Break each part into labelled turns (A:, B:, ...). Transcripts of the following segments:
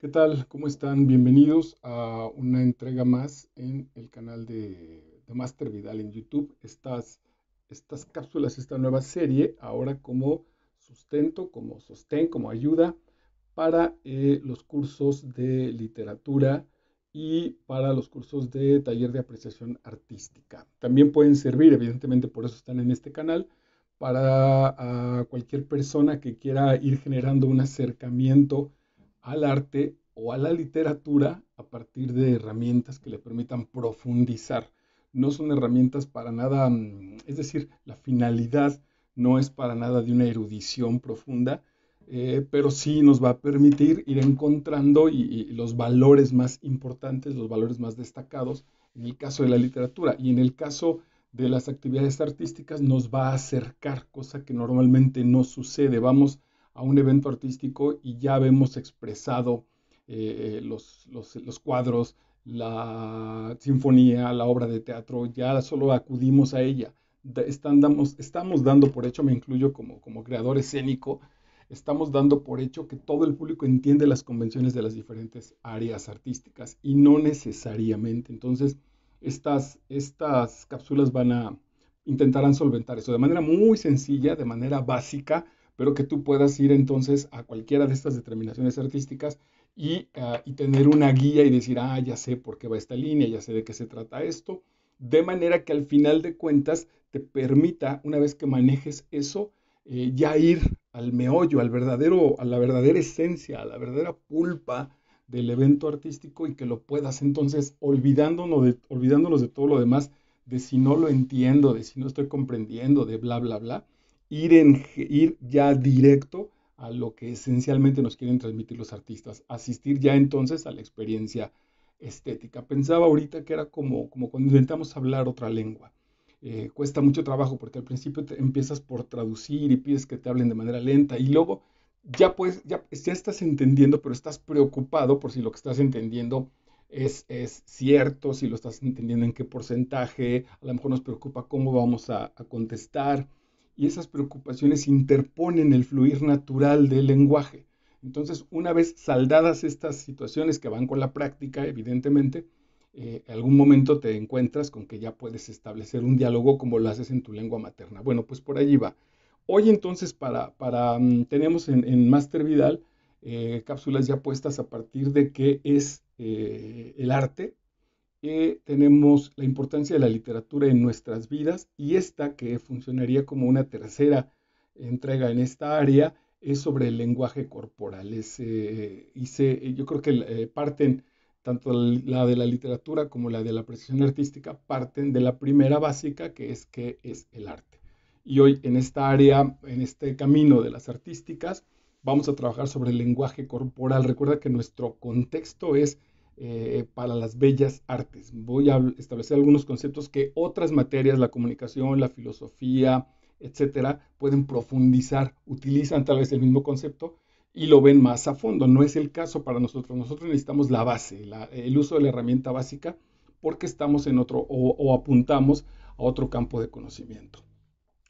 A: ¿Qué tal? ¿Cómo están? Bienvenidos a una entrega más en el canal de Master Vidal en YouTube. Estas cápsulas, esta nueva serie, ahora como sustento, como sostén, como ayuda para los cursos de literatura y para los cursos de taller de apreciación artística. También pueden servir, evidentemente por eso están en este canal, para cualquier persona que quiera ir generando un acercamiento al arte o a la literatura a partir de herramientas que le permitan profundizar. No son herramientas para nada, es decir, la finalidad no es para nada de una erudición profunda, pero sí nos va a permitir ir encontrando y los valores más importantes, los valores más destacados en el caso de la literatura y en el caso de las actividades artísticas nos va a acercar, cosa que normalmente no sucede. Vamos a un evento artístico y ya vemos expresado los cuadros, la sinfonía, la obra de teatro, ya solo acudimos a ella. Estamos dando por hecho, me incluyo como creador escénico, estamos dando por hecho que todo el público entiende las convenciones de las diferentes áreas artísticas y no necesariamente. Entonces, estas cápsulas intentarán solventar eso de manera muy sencilla, de manera básica, pero que tú puedas ir entonces a cualquiera de estas determinaciones artísticas y tener una guía y decir, ya sé por qué va esta línea, ya sé de qué se trata esto, de manera que al final de cuentas te permita, una vez que manejes eso, ya ir al meollo, a la verdadera esencia, a la verdadera pulpa del evento artístico y que lo puedas entonces, olvidándonos de todo lo demás, de si no lo entiendo, de si no estoy comprendiendo, de bla, bla, bla, ir ya directo a lo que esencialmente nos quieren transmitir los artistas, asistir ya entonces a la experiencia estética. Pensaba ahorita que era como cuando intentamos hablar otra lengua. Cuesta mucho trabajo porque al principio empiezas por traducir y pides que te hablen de manera lenta y luego ya estás entendiendo, pero estás preocupado por si lo que estás entendiendo es cierto, si lo estás entendiendo en qué porcentaje, a lo mejor nos preocupa cómo vamos a contestar y esas preocupaciones interponen el fluir natural del lenguaje. Entonces, una vez saldadas estas situaciones que van con la práctica, evidentemente, en algún momento te encuentras con que ya puedes establecer un diálogo como lo haces en tu lengua materna. Bueno, pues por allí va. Hoy entonces tenemos en Master Vidal cápsulas ya puestas a partir de qué es el arte, tenemos la importancia de la literatura en nuestras vidas y esta que funcionaría como una tercera entrega en esta área es sobre el lenguaje corporal. Yo creo que parten, tanto la de la literatura como la de la apreciación artística, parten de la primera básica que es qué es el arte. Y hoy en esta área, en este camino de las artísticas, vamos a trabajar sobre el lenguaje corporal. Recuerda que nuestro contexto es para las bellas artes. Voy a establecer algunos conceptos que otras materias, la comunicación, la filosofía, etcétera, pueden profundizar, utilizan tal vez el mismo concepto y lo ven más a fondo. No es el caso para nosotros. Nosotros necesitamos la base, el uso de la herramienta básica, porque estamos en otro o apuntamos a otro campo de conocimiento.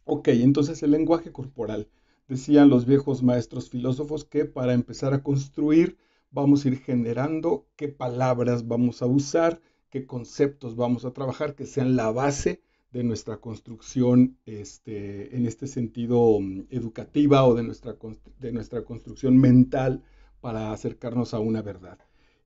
A: Ok, entonces el lenguaje corporal. Decían los viejos maestros filósofos que para empezar a construir vamos a ir generando qué palabras vamos a usar, qué conceptos vamos a trabajar, que sean la base de nuestra construcción en este sentido educativa o de nuestra construcción mental para acercarnos a una verdad.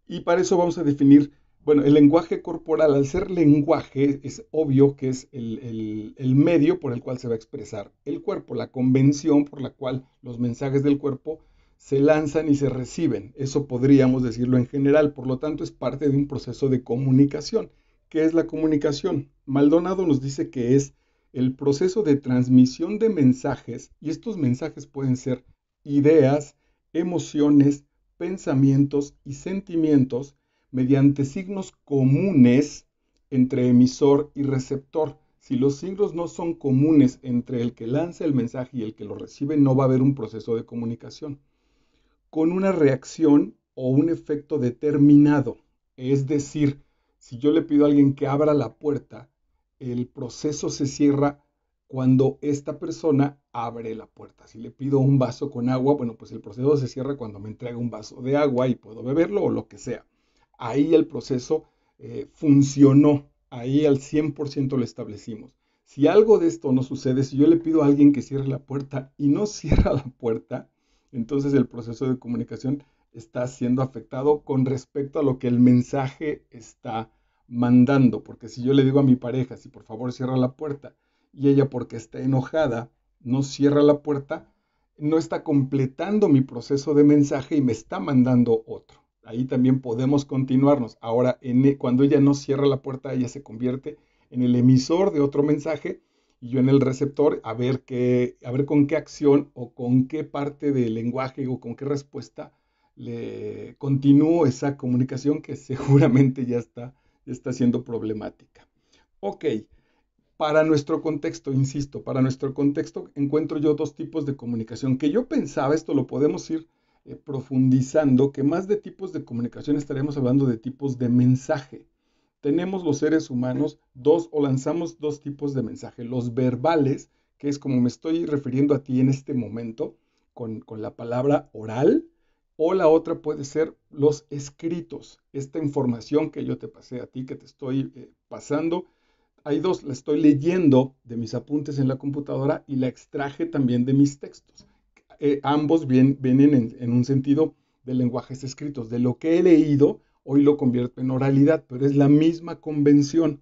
A: Y para eso vamos a definir, bueno, el lenguaje corporal, al ser lenguaje, es obvio que es el medio por el cual se va a expresar el cuerpo, la convención por la cual los mensajes del cuerpo se lanzan y se reciben. Eso podríamos decirlo en general, por lo tanto es parte de un proceso de comunicación. ¿Qué es la comunicación? Maldonado nos dice que es el proceso de transmisión de mensajes, y estos mensajes pueden ser ideas, emociones, pensamientos y sentimientos mediante signos comunes entre emisor y receptor. Si los signos no son comunes entre el que lanza el mensaje y el que lo recibe, no va a haber un proceso de comunicación con una reacción o un efecto determinado. Es decir, si yo le pido a alguien que abra la puerta, el proceso se cierra cuando esta persona abre la puerta. Si le pido un vaso con agua, bueno, pues el proceso se cierra cuando me entrega un vaso de agua y puedo beberlo o lo que sea. Ahí el proceso funcionó, ahí al 100% lo establecimos. Si algo de esto no sucede, si yo le pido a alguien que cierre la puerta y no cierra la puerta, entonces el proceso de comunicación está siendo afectado con respecto a lo que el mensaje está mandando. Porque si yo le digo a mi pareja, si por favor cierra la puerta, y ella porque está enojada no cierra la puerta, no está completando mi proceso de mensaje y me está mandando otro. Ahí también podemos continuarnos. Ahora, cuando ella no cierra la puerta, ella se convierte en el emisor de otro mensaje y yo en el receptor a ver con qué acción o con qué parte del lenguaje o con qué respuesta le continúo esa comunicación que seguramente ya está siendo problemática. Ok, para nuestro contexto, insisto, para nuestro contexto encuentro yo dos tipos de comunicación que yo pensaba, esto lo podemos ir profundizando, que más de tipos de comunicación estaremos hablando de tipos de mensaje. Tenemos los seres humanos dos o lanzamos dos tipos de mensaje, los verbales, que es como me estoy refiriendo a ti en este momento, con la palabra oral, o la otra puede ser los escritos, esta información que yo te pasé a ti, que te estoy pasando. Hay dos, la estoy leyendo de mis apuntes en la computadora y la extraje también de mis textos. Ambos vienen en un sentido de lenguajes escritos. De lo que he leído, hoy lo convierto en oralidad, pero es la misma convención.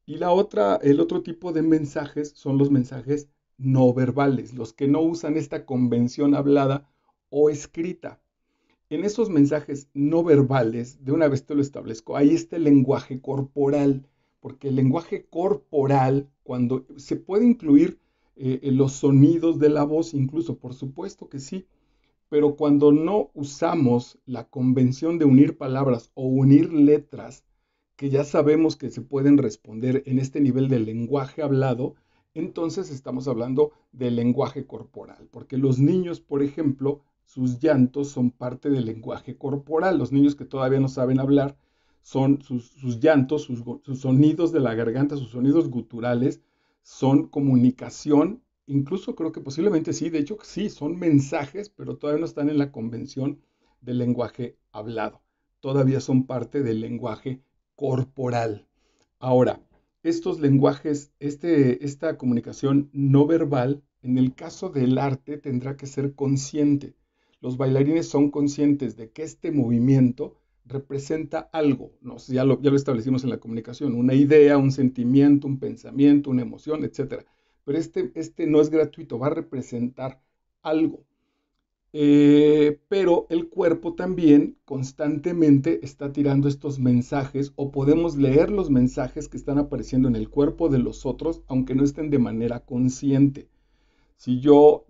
A: Y la otra, el otro tipo de mensajes son los mensajes no verbales, los que no usan esta convención hablada o escrita. En esos mensajes no verbales, de una vez te lo establezco, ahí está el lenguaje corporal, porque el lenguaje corporal, cuando se puede incluir los sonidos de la voz, incluso, por supuesto que sí, pero cuando no usamos la convención de unir palabras o unir letras, que ya sabemos que se pueden responder en este nivel del lenguaje hablado, entonces estamos hablando del lenguaje corporal, porque los niños, por ejemplo, sus llantos son parte del lenguaje corporal. Los niños que todavía no saben hablar, son sus llantos, sus sonidos de la garganta, sus sonidos guturales, son comunicación. Incluso creo que posiblemente sí, de hecho sí, son mensajes, pero todavía no están en la convención del lenguaje hablado. Todavía son parte del lenguaje corporal. Ahora, estos lenguajes, esta comunicación no verbal, en el caso del arte, tendrá que ser consciente. Los bailarines son conscientes de que este movimiento representa algo. ¿No? Ya lo establecimos en la comunicación, una idea, un sentimiento, un pensamiento, una emoción, etcétera. Pero este no es gratuito, va a representar algo. Pero el cuerpo también constantemente está tirando estos mensajes o podemos leer los mensajes que están apareciendo en el cuerpo de los otros, aunque no estén de manera consciente. Si yo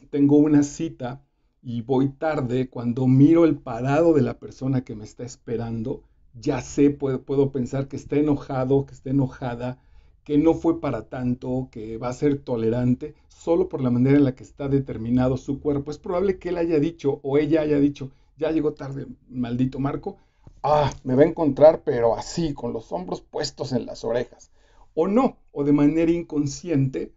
A: tengo una cita y voy tarde, cuando miro el parado de la persona que me está esperando, ya sé, puedo pensar que está enojado, que está enojada, que no fue para tanto, que va a ser tolerante, solo por la manera en la que está determinado su cuerpo. Es probable que él haya dicho o ella haya dicho, ya llegó tarde, maldito Marco, me va a encontrar, pero así, con los hombros puestos en las orejas. O no, o de manera inconsciente,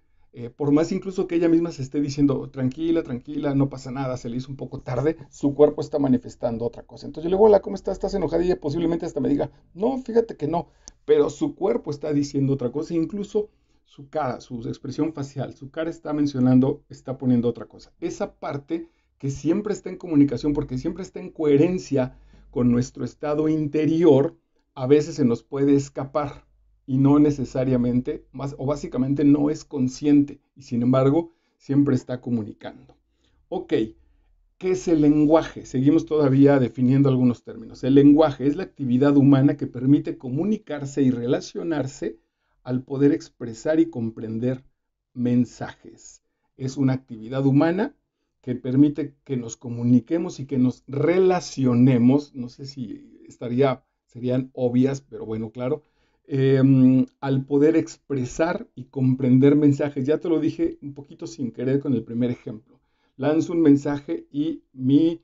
A: por más incluso que ella misma se esté diciendo, tranquila, tranquila, no pasa nada, se le hizo un poco tarde, su cuerpo está manifestando otra cosa. Entonces yo le digo, hola, ¿cómo estás? ¿Estás enojadilla? Posiblemente hasta me diga, no, fíjate que no, pero su cuerpo está diciendo otra cosa, incluso su cara, su expresión facial, su cara está mencionando, está poniendo otra cosa. Esa parte que siempre está en comunicación, porque siempre está en coherencia con nuestro estado interior, a veces se nos puede escapar y no necesariamente, más o básicamente no es consciente y sin embargo siempre está comunicando. Ok, ¿qué es el lenguaje? Seguimos todavía definiendo algunos términos. El lenguaje es la actividad humana que permite comunicarse y relacionarse al poder expresar y comprender mensajes. Es una actividad humana que permite que nos comuniquemos y que nos relacionemos. No sé si serían obvias, pero bueno, claro, al poder expresar y comprender mensajes. Ya te lo dije un poquito sin querer con el primer ejemplo. Lanzo un mensaje y mi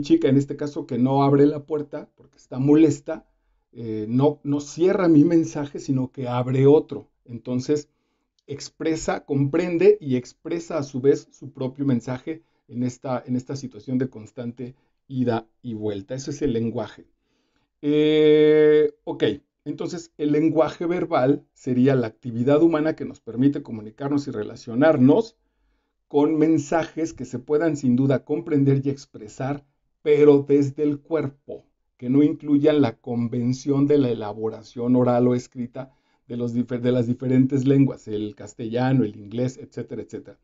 A: chica, en este caso, que no abre la puerta porque está molesta, no cierra mi mensaje, sino que abre otro. Entonces, expresa, comprende y expresa a su vez su propio mensaje en esta situación de constante ida y vuelta. Eso es el lenguaje. Ok, entonces el lenguaje verbal sería la actividad humana que nos permite comunicarnos y relacionarnos con mensajes que se puedan sin duda comprender y expresar, pero desde el cuerpo, que no incluyan la convención de la elaboración oral o escrita de las diferentes lenguas, el castellano, el inglés, etcétera, etcétera.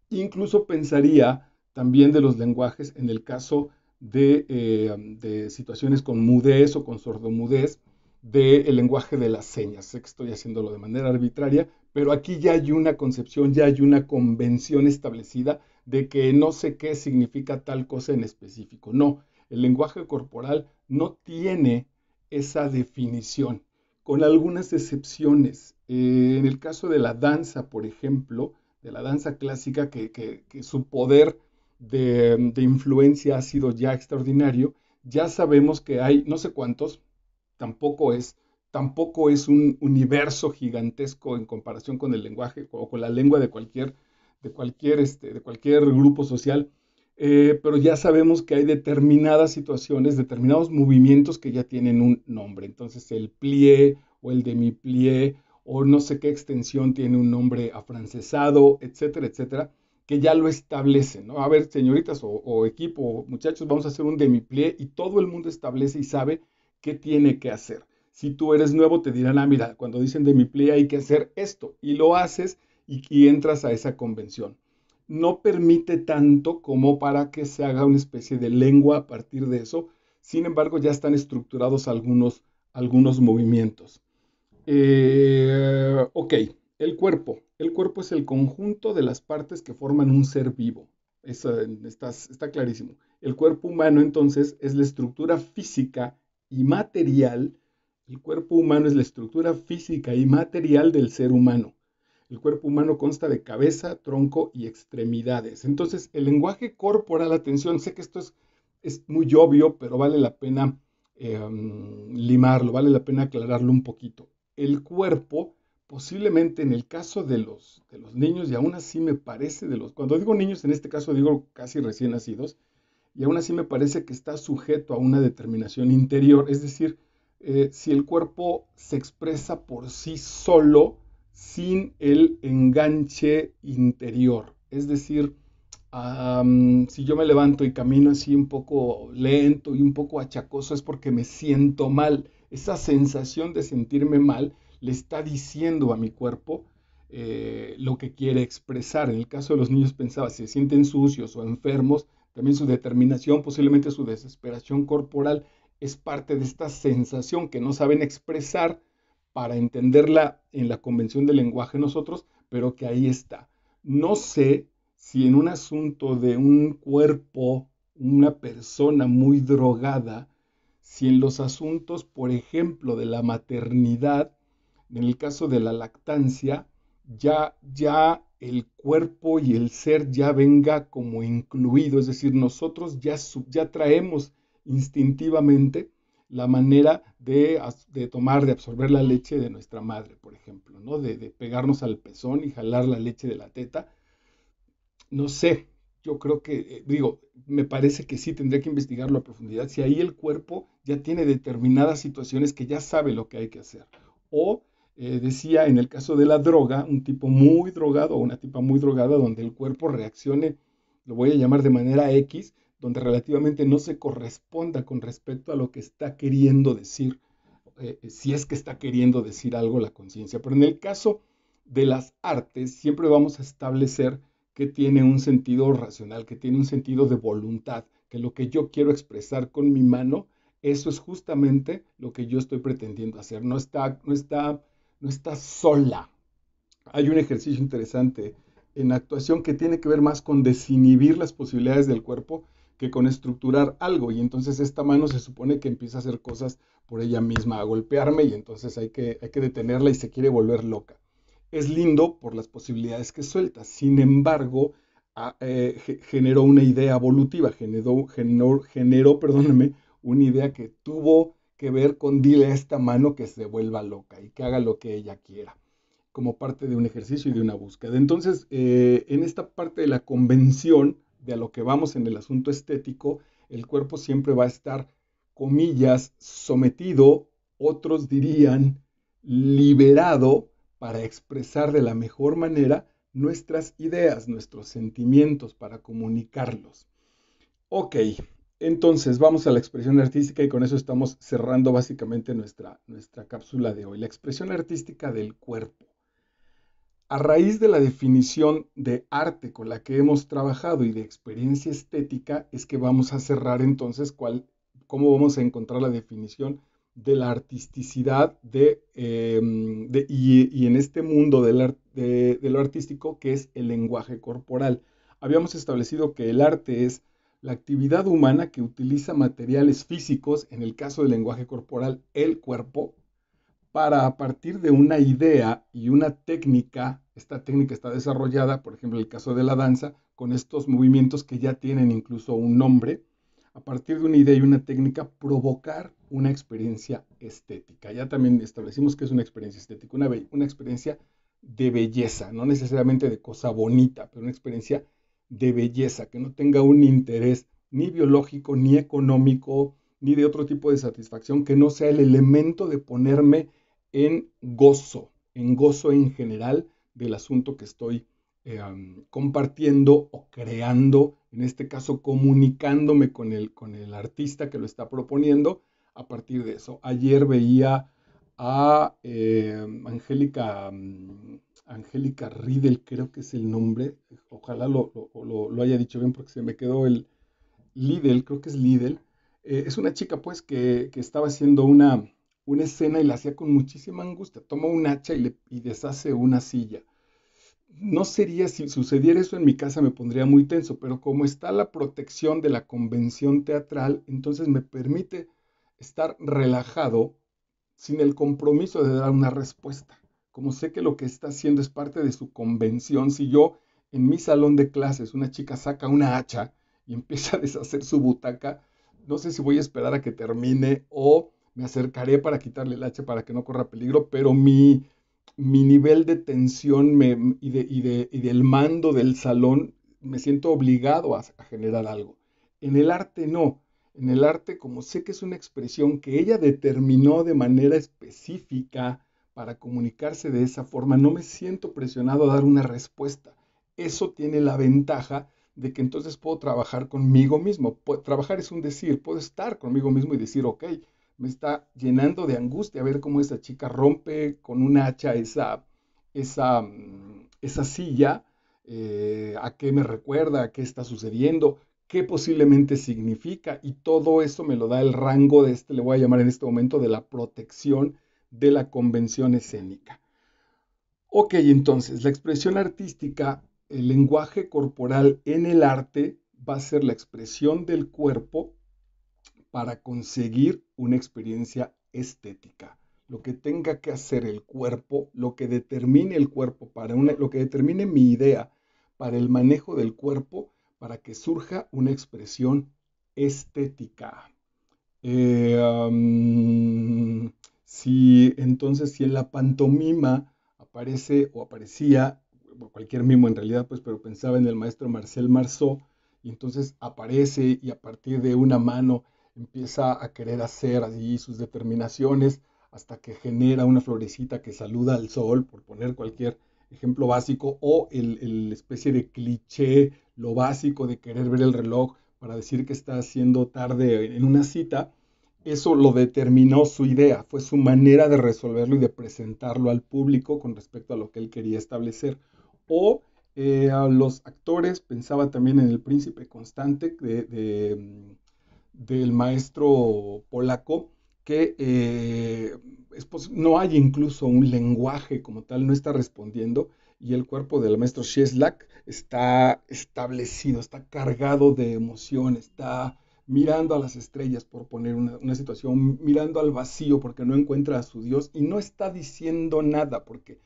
A: Incluso pensaría también de los lenguajes en el caso de situaciones con mudez o con sordomudez, del lenguaje de las señas. Sé que estoy haciéndolo de manera arbitraria, pero aquí ya hay una concepción, ya hay una convención establecida de que no sé qué significa tal cosa en específico. No, el lenguaje corporal no tiene esa definición, con algunas excepciones. En el caso de la danza, por ejemplo, de la danza clásica, que su poder de influencia ha sido ya extraordinario, ya sabemos que hay no sé cuántos, tampoco es, tampoco es un universo gigantesco en comparación con el lenguaje o con la lengua de cualquier grupo social, pero ya sabemos que hay determinadas situaciones, determinados movimientos que ya tienen un nombre. Entonces el plié o el demi-plié o no sé qué extensión tiene un nombre afrancesado, etcétera, etcétera, que ya lo establecen, ¿no? A ver, señoritas o equipo, muchachos, vamos a hacer un demi-plié y todo el mundo establece y sabe qué tiene que hacer. Si tú eres nuevo, te dirán, ah, mira, cuando dicen demi-plié hay que hacer esto y lo haces y entras a esa convención. No permite tanto como para que se haga una especie de lengua a partir de eso. Sin embargo, ya están estructurados algunos movimientos. Ok, el cuerpo. El cuerpo es el conjunto de las partes que forman un ser vivo. Eso está clarísimo. El cuerpo humano entonces es la estructura física y material. El cuerpo humano es la estructura física y material del ser humano. El cuerpo humano consta de cabeza, tronco y extremidades. Entonces, el lenguaje corporal, atención, sé que esto es muy obvio, pero vale la pena limarlo, vale la pena aclararlo un poquito. El cuerpo, posiblemente en el caso de los niños, y aún así me parece, cuando digo niños, en este caso digo casi recién nacidos, y aún así me parece que está sujeto a una determinación interior, es decir, si el cuerpo se expresa por sí solo sin el enganche interior, es decir, si yo me levanto y camino así un poco lento y un poco achacoso es porque me siento mal. Esa sensación de sentirme mal le está diciendo a mi cuerpo lo que quiere expresar. En el caso de los niños pensaba, si se sienten sucios o enfermos, también su determinación, posiblemente su desesperación corporal, es parte de esta sensación que no saben expresar para entenderla en la convención del lenguaje nosotros, pero que ahí está. No sé si en un asunto de un cuerpo, una persona muy drogada, si en los asuntos, por ejemplo, de la maternidad, en el caso de la lactancia, ya el cuerpo y el ser ya venga como incluido, es decir, nosotros ya traemos instintivamente la manera de tomar, de absorber la leche de nuestra madre, por ejemplo, ¿no? De pegarnos al pezón y jalar la leche de la teta. No sé, yo creo que, digo, me parece que sí tendría que investigarlo a profundidad, si ahí el cuerpo ya tiene determinadas situaciones que ya sabe lo que hay que hacer. O decía, en el caso de la droga, un tipo muy drogado o una tipa muy drogada donde el cuerpo reaccione, lo voy a llamar de manera X, donde relativamente no se corresponda con respecto a lo que está queriendo decir, si es que está queriendo decir algo la conciencia. Pero en el caso de las artes, siempre vamos a establecer que tiene un sentido racional, que tiene un sentido de voluntad, que lo que yo quiero expresar con mi mano, eso es justamente lo que yo estoy pretendiendo hacer. No está sola. Hay un ejercicio interesante en actuación que tiene que ver más con desinhibir las posibilidades del cuerpo que con estructurar algo. Y entonces esta mano se supone que empieza a hacer cosas por ella misma, a golpearme y entonces hay que detenerla y se quiere volver loca. Es lindo por las posibilidades que suelta. Sin embargo, generó una idea evolutiva, perdóname, una idea que tuvo que ver con dile a esta mano que se vuelva loca y que haga lo que ella quiera. como parte de un ejercicio y de una búsqueda. Entonces, en esta parte de la convención, de a lo que vamos en el asunto estético, el cuerpo siempre va a estar, comillas, sometido, otros dirían, liberado para expresar de la mejor manera nuestras ideas, nuestros sentimientos, para comunicarlos. Ok, entonces vamos a la expresión artística y con eso estamos cerrando básicamente nuestra cápsula de hoy. La expresión artística del cuerpo. A raíz de la definición de arte con la que hemos trabajado y de experiencia estética, es que vamos a cerrar entonces cómo vamos a encontrar la definición de la artisticidad y en este mundo de lo artístico, que es el lenguaje corporal. Habíamos establecido que el arte es la actividad humana que utiliza materiales físicos, en el caso del lenguaje corporal, el cuerpo, para a partir de una idea y una técnica, esta técnica está desarrollada, por ejemplo, en el caso de la danza, con estos movimientos que ya tienen incluso un nombre, a partir de una idea y una técnica, provocar una experiencia estética. Ya también establecimos que es una experiencia estética, una experiencia de belleza, no necesariamente de cosa bonita, pero una experiencia de belleza, que no tenga un interés ni biológico, ni económico, ni de otro tipo de satisfacción, que no sea el elemento de ponerme en gozo en general del asunto que estoy compartiendo o creando, en este caso comunicándome con el artista que lo está proponiendo a partir de eso. Ayer veía a Angélica Riedel, creo que es el nombre, ojalá lo haya dicho bien porque se me quedó el Lidl, creo que es Lidl. Es una chica pues que estaba haciendo una escena y la hacía con muchísima angustia. Toma un hacha y deshace una silla. No sería, si sucediera eso en mi casa me pondría muy tenso, pero como está la protección de la convención teatral, entonces me permite estar relajado sin el compromiso de dar una respuesta. Como sé que lo que está haciendo es parte de su convención, si yo en mi salón de clases una chica saca una hacha y empieza a deshacer su butaca, no sé si voy a esperar a que termine o me acercaré para quitarle el hacha para que no corra peligro, pero mi nivel de tensión y del mando del salón me siento obligado a generar algo. En el arte no. En el arte, como sé que es una expresión que ella determinó de manera específica para comunicarse de esa forma, no me siento presionado a dar una respuesta. Eso tiene la ventaja de que entonces puedo trabajar conmigo mismo. Trabajar es un decir, puedo estar conmigo mismo y decir, ok, me está llenando de angustia ver cómo esa chica rompe con un hacha esa silla, a qué me recuerda, a qué está sucediendo, qué posiblemente significa, y todo eso me lo da el rango de le voy a llamar en este momento, de la protección de la convención escénica. Ok, entonces, la expresión artística, el lenguaje corporal en el arte va a ser la expresión del cuerpo para conseguir una experiencia estética. Lo que tenga que hacer el cuerpo, lo que determine el cuerpo lo que determine mi idea para el manejo del cuerpo, para que surja una expresión estética. Si en la pantomima aparece o aparecía, cualquier mimo en realidad, pues, pero pensaba en el maestro Marcel Marceau, y entonces aparece y a partir de una mano empieza a querer hacer así sus determinaciones hasta que genera una florecita que saluda al sol, por poner cualquier ejemplo básico, o el especie de cliché, lo básico de querer ver el reloj para decir que está haciendo tarde en una cita. Eso lo determinó su idea, fue su manera de resolverlo y de presentarlo al público con respecto a lo que él quería establecer. O a los actores, pensaba también en el Príncipe Constante del maestro polaco, que no hay incluso un lenguaje como tal, no está respondiendo, y el cuerpo del maestro Cieslak está establecido, está cargado de emoción, está mirando a las estrellas, por poner una situación, mirando al vacío porque no encuentra a su Dios y no está diciendo nada porque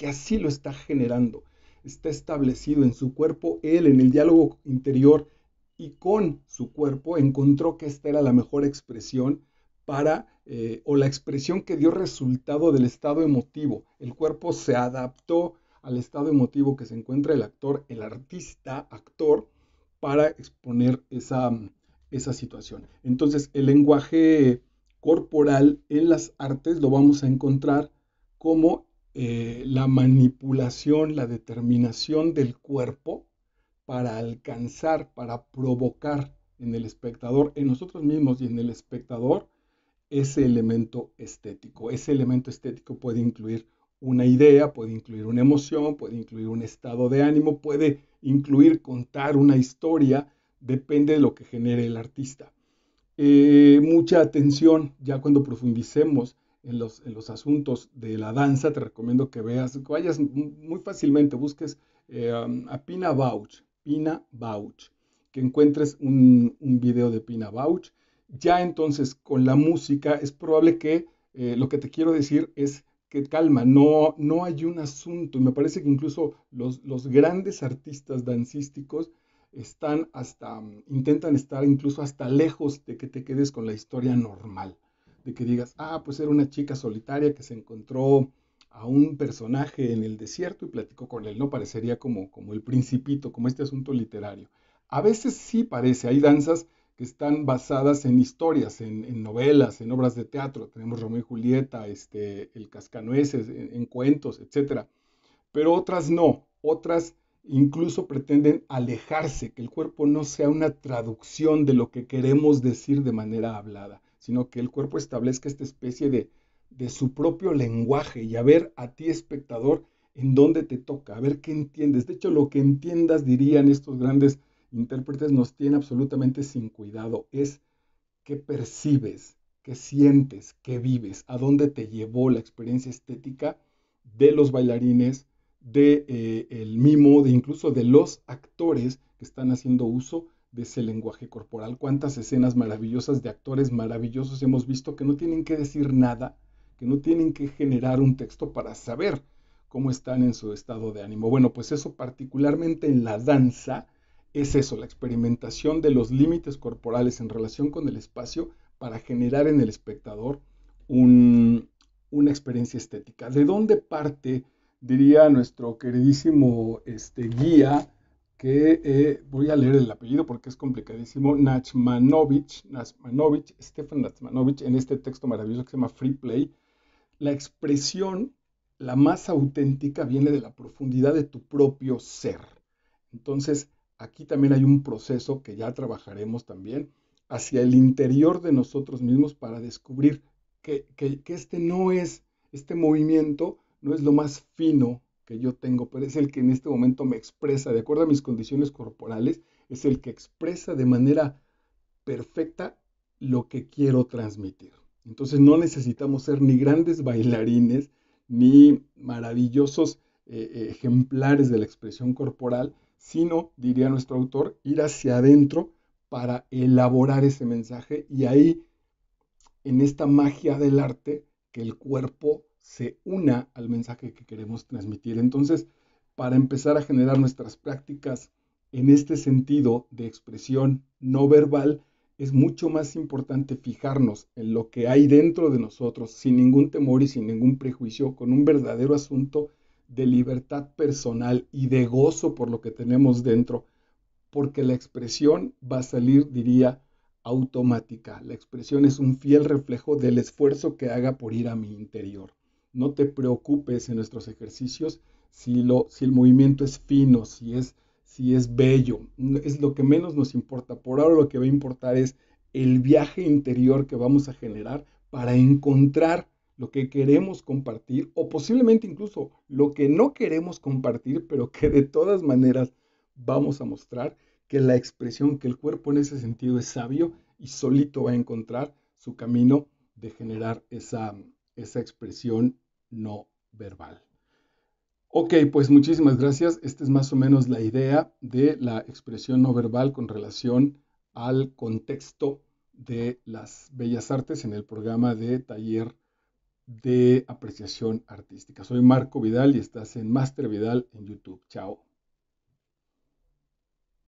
A: así lo está generando. Está establecido en su cuerpo, él en el diálogo interior y con su cuerpo encontró que esta era la mejor expresión o la expresión que dio resultado del estado emotivo. El cuerpo se adaptó al estado emotivo que se encuentra el actor, el artista, actor, para exponer esa situación. Entonces, el lenguaje corporal en las artes lo vamos a encontrar como la manipulación, la determinación del cuerpo para alcanzar, para provocar en el espectador, en nosotros mismos y en el espectador, ese elemento estético. Ese elemento estético puede incluir una idea, puede incluir una emoción, puede incluir un estado de ánimo, puede incluir contar una historia, depende de lo que genere el artista. Mucha atención, ya cuando profundicemos en los asuntos de la danza, te recomiendo que vayas muy fácilmente, busques a Pina Bausch, que encuentres un video de Pina Bausch. Ya entonces con la música es probable que lo que te quiero decir es que calma, no hay un asunto, y me parece que incluso los grandes artistas dancísticos intentan estar incluso hasta lejos de que te quedes con la historia normal, de que digas, pues era una chica solitaria que se encontró a un personaje en el desierto y platicó con él, ¿no? Parecería como el Principito, como este asunto literario. A veces sí parece, hay danzas que están basadas en historias, en novelas, en obras de teatro, tenemos Romeo y Julieta, el Cascanueces, en cuentos, etcétera, pero otras no, otras incluso pretenden alejarse, que el cuerpo no sea una traducción de lo que queremos decir de manera hablada, sino que el cuerpo establezca esta especie de su propio lenguaje y a ver a ti espectador en dónde te toca, a ver qué entiendes. De hecho, lo que entiendas, dirían estos grandes intérpretes, nos tiene absolutamente sin cuidado, es qué percibes, qué sientes, qué vives, a dónde te llevó la experiencia estética de los bailarines, de el mimo, de incluso de los actores que están haciendo uso de ese lenguaje corporal. Cuántas escenas maravillosas de actores maravillosos hemos visto que no tienen que decir nada, que no tienen que generar un texto para saber cómo están en su estado de ánimo. Bueno, pues eso particularmente en la danza es eso, la experimentación de los límites corporales en relación con el espacio para generar en el espectador una experiencia estética. ¿De dónde parte, diría nuestro queridísimo guía, que voy a leer el apellido porque es complicadísimo, Stefan Nachmanovich, en este texto maravilloso que se llama Free Play? La expresión, la más auténtica, viene de la profundidad de tu propio ser. Entonces, aquí también hay un proceso que ya trabajaremos también hacia el interior de nosotros mismos para descubrir que este movimiento no es lo más fino que yo tengo, pero es el que en este momento me expresa, de acuerdo a mis condiciones corporales, es el que expresa de manera perfecta lo que quiero transmitir. Entonces no necesitamos ser ni grandes bailarines, ni maravillosos ejemplares de la expresión corporal, sino, diría nuestro autor, ir hacia adentro para elaborar ese mensaje y ahí, en esta magia del arte, que el cuerpo se una al mensaje que queremos transmitir. Entonces, para empezar a generar nuestras prácticas en este sentido de expresión no verbal, es mucho más importante fijarnos en lo que hay dentro de nosotros sin ningún temor y sin ningún prejuicio, con un verdadero asunto de libertad personal y de gozo por lo que tenemos dentro, porque la expresión va a salir, diría, automática. La expresión es un fiel reflejo del esfuerzo que haga por ir a mi interior. No te preocupes en nuestros ejercicios si el movimiento es fino, si es bello. Es lo que menos nos importa. Por ahora lo que va a importar es el viaje interior que vamos a generar para encontrar lo que queremos compartir o posiblemente incluso lo que no queremos compartir, pero que de todas maneras vamos a mostrar que la expresión, que el cuerpo en ese sentido es sabio y solito va a encontrar su camino de generar esa expresión no verbal. Ok, pues muchísimas gracias. Esta es más o menos la idea de la expresión no verbal con relación al contexto de las bellas artes en el programa de taller de apreciación artística. Soy Marco Vidal y estás en Master Vidal en YouTube. Chao.